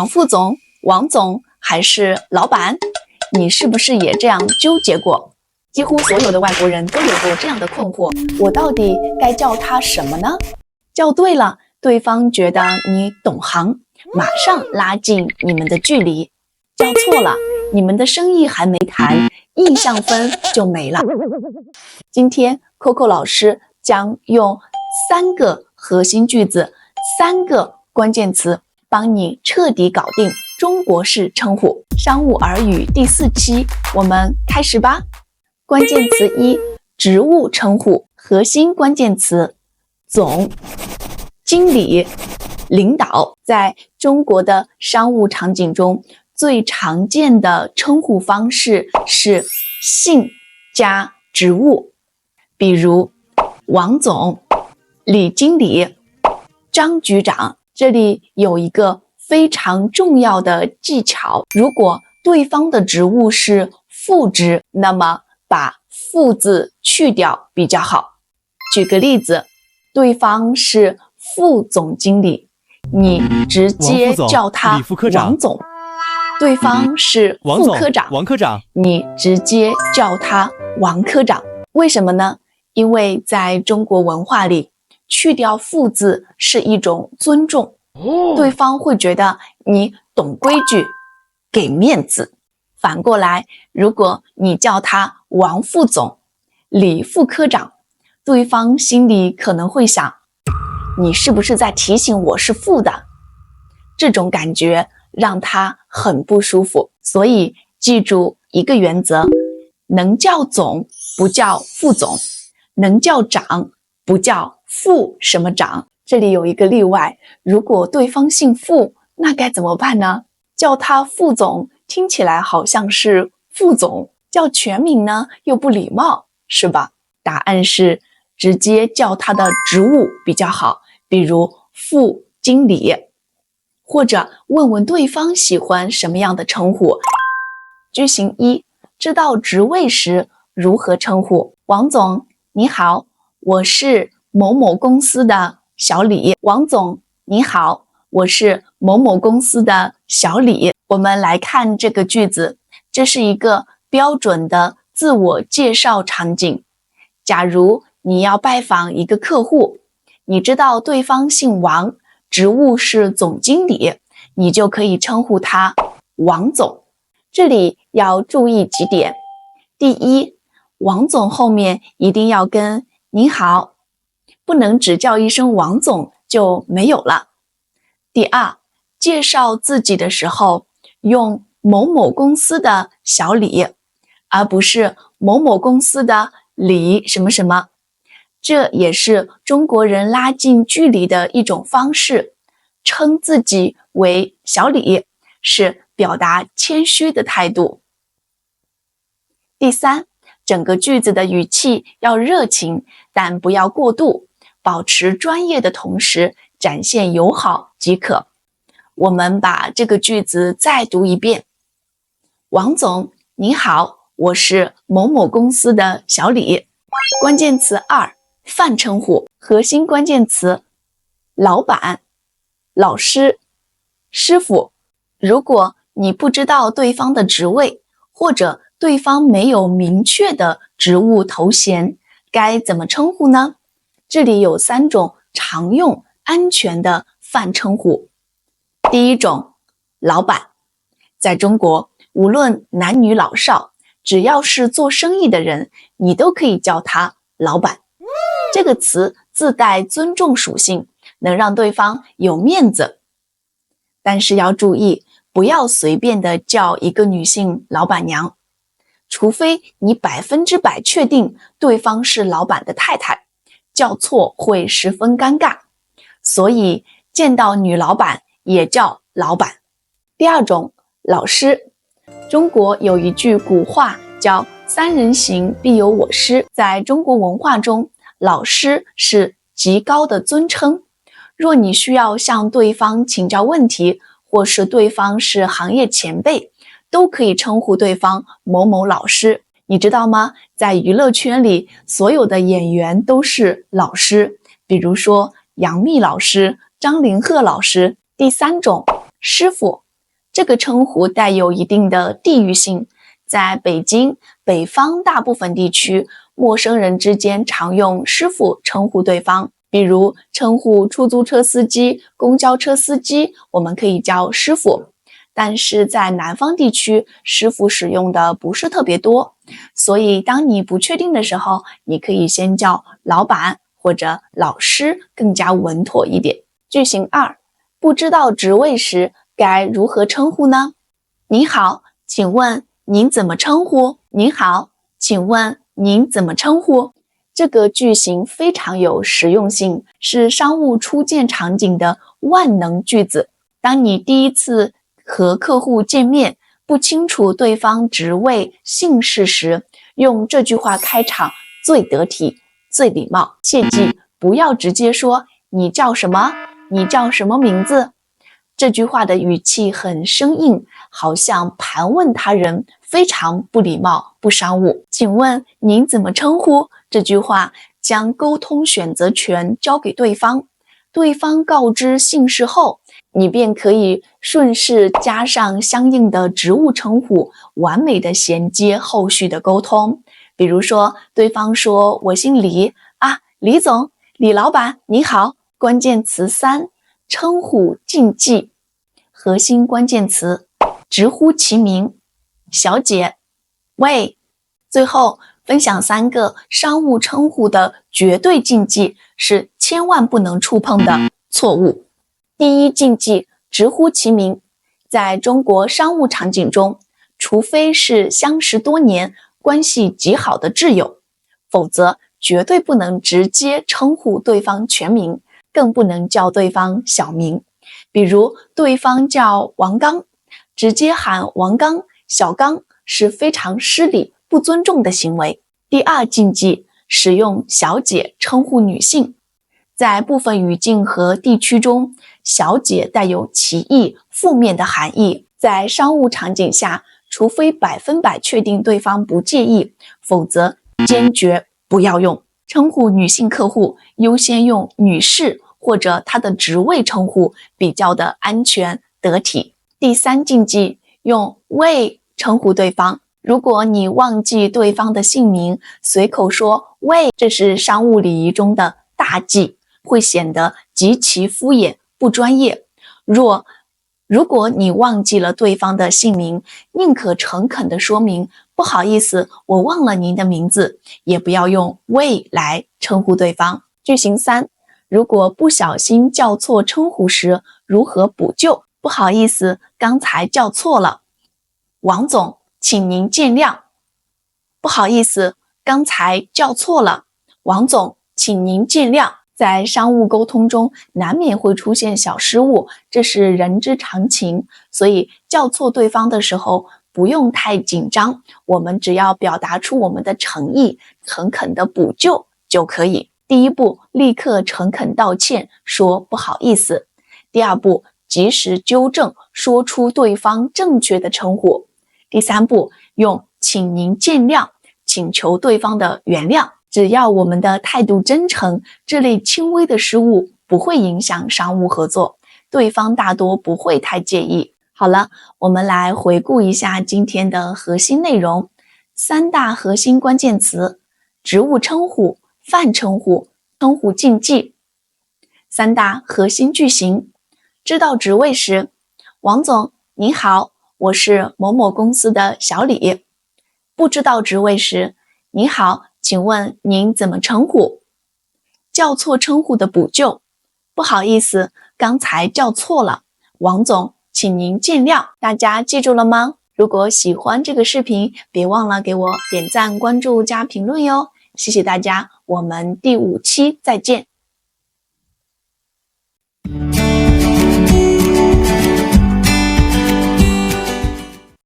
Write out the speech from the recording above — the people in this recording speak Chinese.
王副总、王总还是老板？你是不是也这样纠结过？几乎所有的外国人都有过这样的困惑，我到底该叫他什么呢？叫对了，对方觉得你懂行，马上拉近你们的距离；叫错了，你们的生意还没谈，印象分就没了。今天 Coco 老师将用3个核心句子、3个关键词，帮你彻底搞定中国式称呼。商务耳语第4期，我们开始吧。关键词1，职务称呼，核心关键词总、经理、领导。在中国的商务场景中，最常见的称呼方式是姓加职务，比如王总、李经理、张局长。这里有一个非常重要的技巧，如果对方的职务是副职，那么把副字去掉比较好。举个例子，对方是副总经理，你直接叫他王总；对方是副科长，王科长，你直接叫他王科长。为什么呢？因为在中国文化里，去掉副字是一种尊重，对方会觉得你懂规矩，给面子。反过来，如果你叫他王副总、李副科长，对方心里可能会想，你是不是在提醒我是副的？这种感觉让他很不舒服。所以记住一个原则，能叫总不叫副总，能叫长不叫副什么长。这里有一个例外，如果对方姓傅，那该怎么办呢？叫他副总听起来好像是副总，叫全名呢又不礼貌，是吧？答案是直接叫他的职务比较好，比如副经理，或者问问对方喜欢什么样的称呼。句型1，知道职位时如何称呼？王总，你好，我是某某公司的小李。王总，你好，我是某某公司的小李。我们来看这个句子，这是一个标准的自我介绍场景。假如你要拜访一个客户，你知道对方姓王，职务是总经理，你就可以称呼他王总。这里要注意几点。第一，王总后面一定要跟您好，不能只叫一声王总就没有了。第二，介绍自己的时候用某某公司的小李，而不是某某公司的李什么什么。这也是中国人拉近距离的一种方式，称自己为小李是表达谦虚的态度。第三，整个句子的语气要热情，但不要过度，保持专业的同时展现友好即可。我们把这个句子再读一遍。王总，你好，我是某某公司的小李。关键词2，泛称呼，核心关键词老板、老师、师傅。如果你不知道对方的职位，或者对方没有明确的职务头衔，该怎么称呼呢？这里有3种常用安全的泛称呼。第一种，老板。在中国，无论男女老少，只要是做生意的人，你都可以叫他老板。这个词自带尊重属性，能让对方有面子。但是要注意，不要随便的叫一个女性老板娘，除非你100%确定对方是老板的太太，叫错会十分尴尬。所以见到女老板也叫老板。第二种，老师。中国有一句古话叫3人行必有我师。在中国文化中，老师是极高的尊称。若你需要向对方请教问题，或是对方是行业前辈，都可以称呼对方某某老师。你知道吗？在娱乐圈里，所有的演员都是老师，比如说杨幂老师、张凌赫老师。第3种，师傅。这个称呼带有一定的地域性，在北京、北方大部分地区，陌生人之间常用师傅称呼对方，比如称呼出租车司机、公交车司机，我们可以叫师傅。但是在南方地区，师傅使用的不是特别多，所以当你不确定的时候，你可以先叫老板或者老师，更加稳妥一点。句型2，不知道职位时该如何称呼呢？你好，请问您怎么称呼？您好，请问您怎么称呼？这个句型非常有实用性，是商务初见场景的万能句子。当你第一次和客户见面，不清楚对方职位、姓氏时，用这句话开场最得体、最礼貌。切记不要直接说你叫什么，你叫什么名字。这句话的语气很生硬，好像盘问他人，非常不礼貌、不商务。请问您怎么称呼？这句话将沟通选择权交给对方，对方告知姓氏后，你便可以顺势加上相应的职务称呼，完美的衔接后续的沟通。比如说，对方说我姓李啊，李总、李老板你好。关键词3，称呼禁忌。核心关键词：直呼其名，小姐、喂。最后分享3个商务称呼的绝对禁忌，是千万不能触碰的错误。第一禁忌，直呼其名。在中国商务场景中，除非是相识多年、关系极好的挚友，否则绝对不能直接称呼对方全名，更不能叫对方小名。比如对方叫王刚，直接喊王刚、小刚是非常失礼、不尊重的行为。第二禁忌，使用小姐称呼女性。在部分语境和地区中，小姐带有歧义、负面的含义。在商务场景下，除非100%确定对方不介意，否则坚决不要用。称呼女性客户，优先用女士或者她的职位称呼，比较的安全得体。第三禁忌，用喂称呼对方。如果你忘记对方的姓名，随口说喂，这是商务礼仪中的大忌，会显得极其敷衍不专业。如果你忘记了对方的姓名，宁可诚恳地说明不好意思，我忘了您的名字，也不要用喂来称呼对方。句型3，如果不小心叫错称呼时，如何补救？不好意思，刚才叫错了。王总，请您见谅。不好意思，刚才叫错了。王总，请您见谅。在商务沟通中，难免会出现小失误，这是人之常情，所以叫错对方的时候，不用太紧张，我们只要表达出我们的诚意，诚恳的补救就可以。第一步，立刻诚恳道歉，说不好意思。第二步，及时纠正，说出对方正确的称呼。第三步，用请您见谅，请求对方的原谅。只要我们的态度真诚，这类轻微的失误不会影响商务合作，对方大多不会太介意。好了，我们来回顾一下今天的核心内容：3大核心关键词，职务称呼、泛称呼、称呼禁忌。3大核心句型，知道职位时，王总，您好，我是某某公司的小李。不知道职位时，你好，请问您怎么称呼？叫错称呼的补救，不好意思，刚才叫错了。王总，请您见谅。大家记住了吗？如果喜欢这个视频，别忘了给我点赞、关注加评论哟。谢谢大家，我们第5期再见。